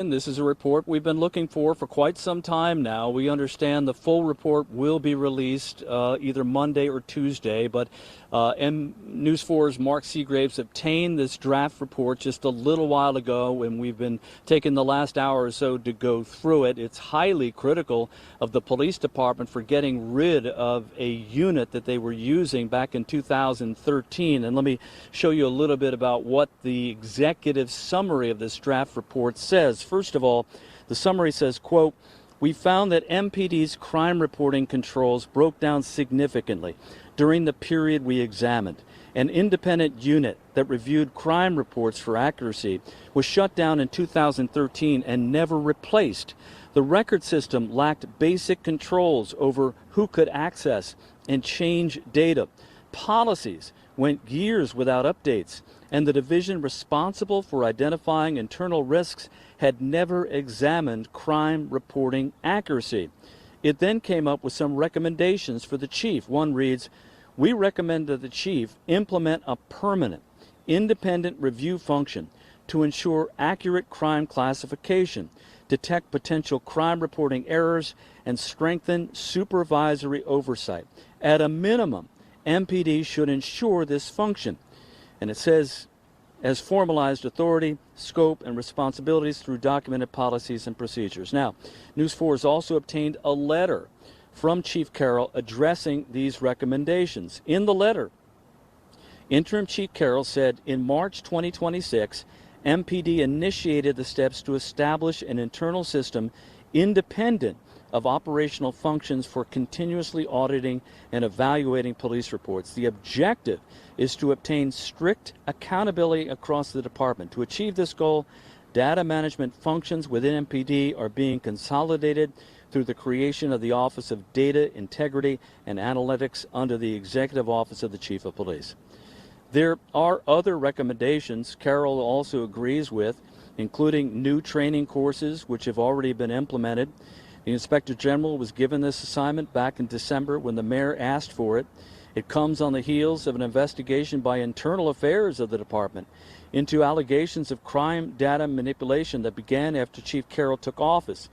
And this is a report we've been looking for quite some time now. We understand the full report will be released either Monday or Tuesday, but News 4's Mark Seagraves obtained this draft report just a little while ago, and we've been taking the last hour or so to go through it. It's highly critical of the police department for getting rid of a unit that they were using back in 2013. And let me show you a little bit about what the executive summary of this draft report says. First of all, the summary says, quote, "We found that MPD's crime reporting controls broke down significantly during the period we examined. An independent unit that reviewed crime reports for accuracy was shut down in 2013 and never replaced. The record system lacked basic controls over who could access and change data. Policies went years without updates, and the division responsible for identifying internal risks had never examined crime reporting accuracy." It then came up with some recommendations for the chief. One reads, "We recommend that the chief implement a permanent, independent review function to ensure accurate crime classification, detect potential crime reporting errors, and strengthen supervisory oversight. At a minimum, MPD should ensure this function." And it says, "as formalized authority, scope, and responsibilities through documented policies and procedures." Now, News 4 has also obtained a letter from Chief Carroll addressing these recommendations. In the letter, Interim Chief Carroll said, "In March 2026, MPD initiated the steps to establish an internal system independent of operational functions for continuously auditing and evaluating police reports. The objective is to obtain strict accountability across the department. To achieve this goal, data management functions within MPD are being consolidated through the creation of the Office of Data Integrity and Analytics under the Executive Office of the Chief of Police." There are other recommendations Carroll also agrees with, including new training courses which have already been implemented. The Inspector General was given this assignment back in December when the mayor asked for it. It comes on the heels of an investigation by Internal Affairs of the department into allegations of crime data manipulation that began after Chief Carroll took office.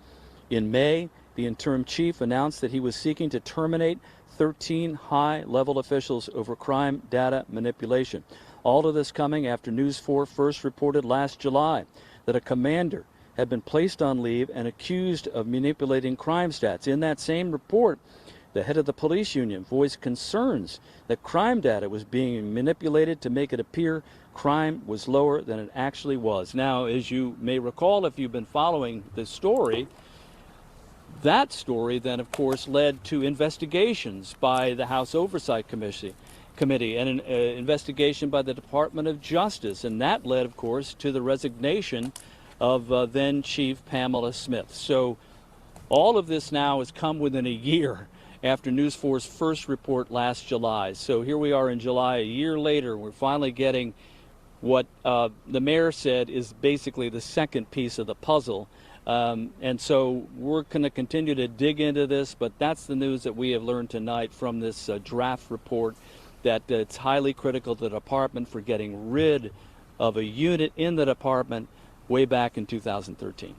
In May, the interim chief announced that he was seeking to terminate 13 high-level officials over crime data manipulation. All of this coming after News 4 first reported last July that a commander had been placed on leave and accused of manipulating crime stats. In that same report, the head of the police union voiced concerns that crime data was being manipulated to make it appear crime was lower than it actually was. Now, as you may recall, if you've been following this story, that story then, of course, led to investigations by the House Oversight Committee and an investigation by the Department of Justice, and that led, of course, to the resignation of then Chief Pamela Smith. So all of this now has come within a year after News 4's first report last July. So here we are in July, a year later, we're finally getting what the mayor said is basically the second piece of the puzzle. And so we're going to continue to dig into this, but that's the news that we have learned tonight from this draft report, that it's highly critical to the department for getting rid of a unit in the department way back in 2013.